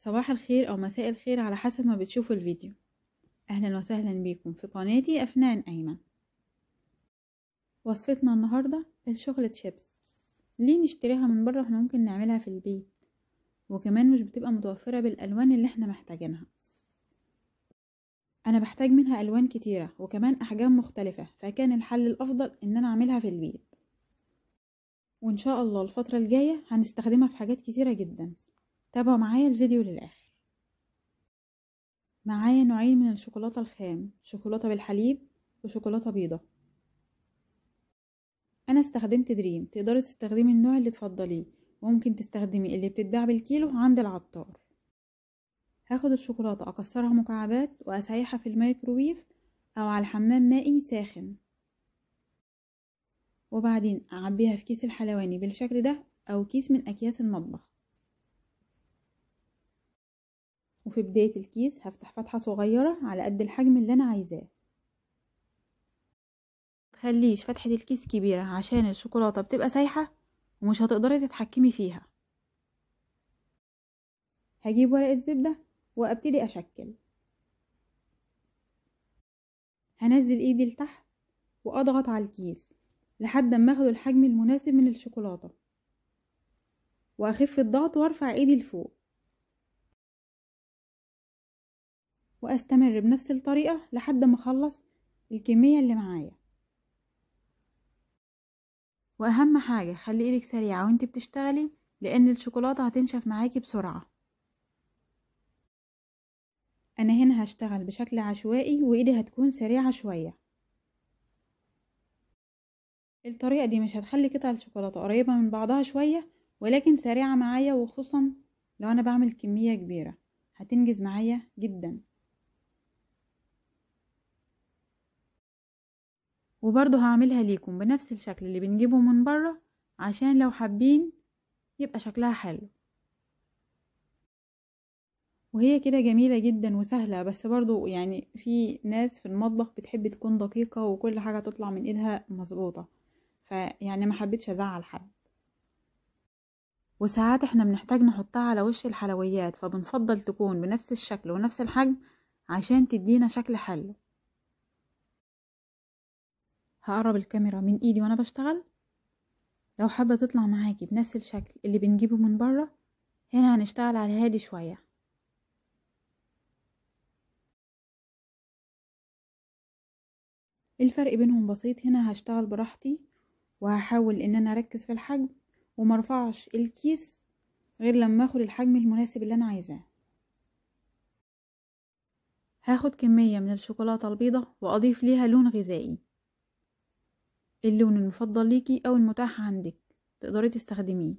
صباح الخير أو مساء الخير على حسب ما بتشوفوا الفيديو. أهلا وسهلا بيكم في قناتي أفنان أيمن. وصفتنا النهاردة الشوكولات شيبس. ليه نشتريها من بره؟ احنا ممكن نعملها في البيت، وكمان مش بتبقى متوفرة بالألوان اللي احنا محتاجينها. أنا بحتاج منها ألوان كتيرة وكمان أحجام مختلفة، فكان الحل الأفضل إن أنا أعملها في البيت، وإن شاء الله الفترة الجاية هنستخدمها في حاجات كتيرة جدا. تابعوا معايا الفيديو للآخر. معايا نوعين من الشوكولاتة الخام، شوكولاتة بالحليب وشوكولاتة بيضة. انا استخدمت دريم، تقدري تستخدمي النوع اللي تفضليه، وممكن تستخدمي اللي بتتباع بالكيلو عند العطار. هاخد الشوكولاتة اكسرها مكعبات واسيحها في الميكروويف او على حمام مائي ساخن، وبعدين اعبيها في كيس الحلواني بالشكل ده او كيس من اكياس المطبخ. وفي بداية الكيس هفتح فتحة صغيرة على قد الحجم اللي انا عايزاه. متخليش فتحة الكيس كبيرة عشان الشوكولاتة بتبقى سايحة ومش هتقدري تتحكمي فيها. هجيب ورقة زبدة وابتدي اشكل. هنزل ايدي لتحت واضغط على الكيس لحد ما اخد الحجم المناسب من الشوكولاتة، واخف الضغط وارفع ايدي لفوق، واستمر بنفس الطريقة لحد ما اخلص الكمية اللي معايا. واهم حاجة خلي ايدك سريعة وانت بتشتغلي، لان الشوكولاتة هتنشف معاكي بسرعة. انا هنا هشتغل بشكل عشوائي وايدي هتكون سريعة شوية. الطريقة دي مش هتخلي قطع الشوكولاتة قريبة من بعضها شوية، ولكن سريعة معايا، وخصوصا لو انا بعمل كمية كبيرة هتنجز معايا جدا. وبرضه هعملها ليكم بنفس الشكل اللي بنجيبه من بره، عشان لو حابين يبقى شكلها حلو. وهي كده جميلة جدا وسهلة، بس برضو يعني في ناس في المطبخ بتحب تكون دقيقة وكل حاجة تطلع من ايدها مظبوطة، فيعني ما حبيتش ازعل حد. وساعات احنا بنحتاج نحطها على وش الحلويات، فبنفضل تكون بنفس الشكل ونفس الحجم عشان تدينا شكل حلو. هقرب الكاميرا من ايدي وانا بشتغل. لو حابة تطلع معاكي بنفس الشكل اللي بنجيبه من بره، هنا هنشتغل على هادي شوية. الفرق بينهم بسيط. هنا هشتغل براحتي وهحاول ان انا اركز في الحجم ومرفعش الكيس غير لما اخد الحجم المناسب اللي انا عايزاه. هاخد كمية من الشوكولاتة البيضة واضيف ليها لون غذائي، اللون المفضل ليكي او المتاح عندك تقدري تستخدميه.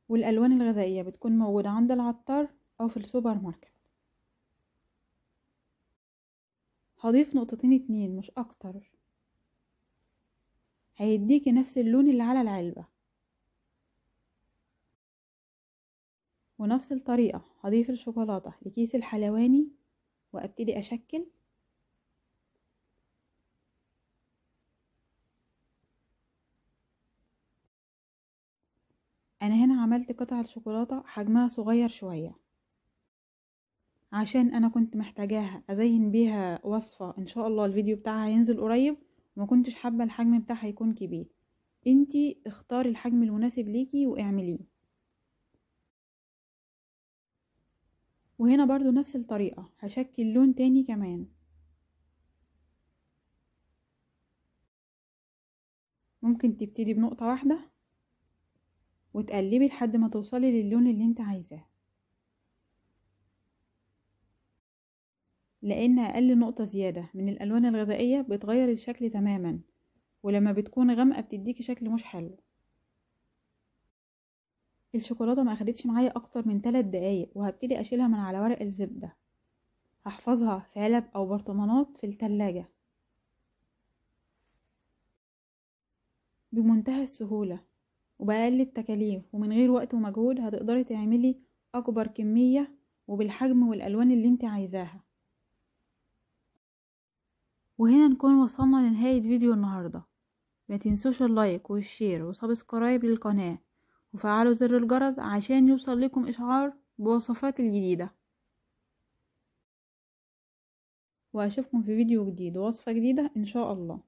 والالوان الغذائية بتكون موجودة عند العطار او في السوبر ماركت. هضيف نقطتين 2 مش اكتر، هيديكي نفس اللون اللي على العلبة. ونفس الطريقة هضيف الشوكولاتة لكيس الحلواني وابتدي اشكل. انا هنا عملت قطع الشوكولاتة حجمها صغير شوية، عشان انا كنت محتاجاها ازين بيها وصفة ان شاء الله الفيديو بتاعها هينزل قريب، وما كنتش حابة الحجم بتاعها يكون كبير. انتي اختاري الحجم المناسب ليكي واعمليه. وهنا برضو نفس الطريقة هشكل لون تاني كمان. ممكن تبتدي بنقطة واحدة وتقلبي لحد ما توصلي للون اللي انت عايزاه، لان اقل نقطة زيادة من الالوان الغذائية بتغير الشكل تماما، ولما بتكون غامقة بتديكي شكل مش حلو. الشوكولاتة ما اخدتش معايا اكتر من 3 دقايق، وهبتدي اشيلها من على ورق الزبدة. هحفظها في علب او برطمانات في التلاجة بمنتهى السهولة وبأقل التكاليف، ومن غير وقت ومجهود هتقدري تعملي اكبر كمية وبالحجم والالوان اللي انت عايزاها. وهنا نكون وصلنا لنهاية فيديو النهاردة. ما تنسوش اللايك والشير وسبسكرايب للقناة، وفعلوا زر الجرس عشان يوصل لكم إشعار بوصفات الجديدة. وأشوفكم في فيديو جديد ووصفة جديدة إن شاء الله.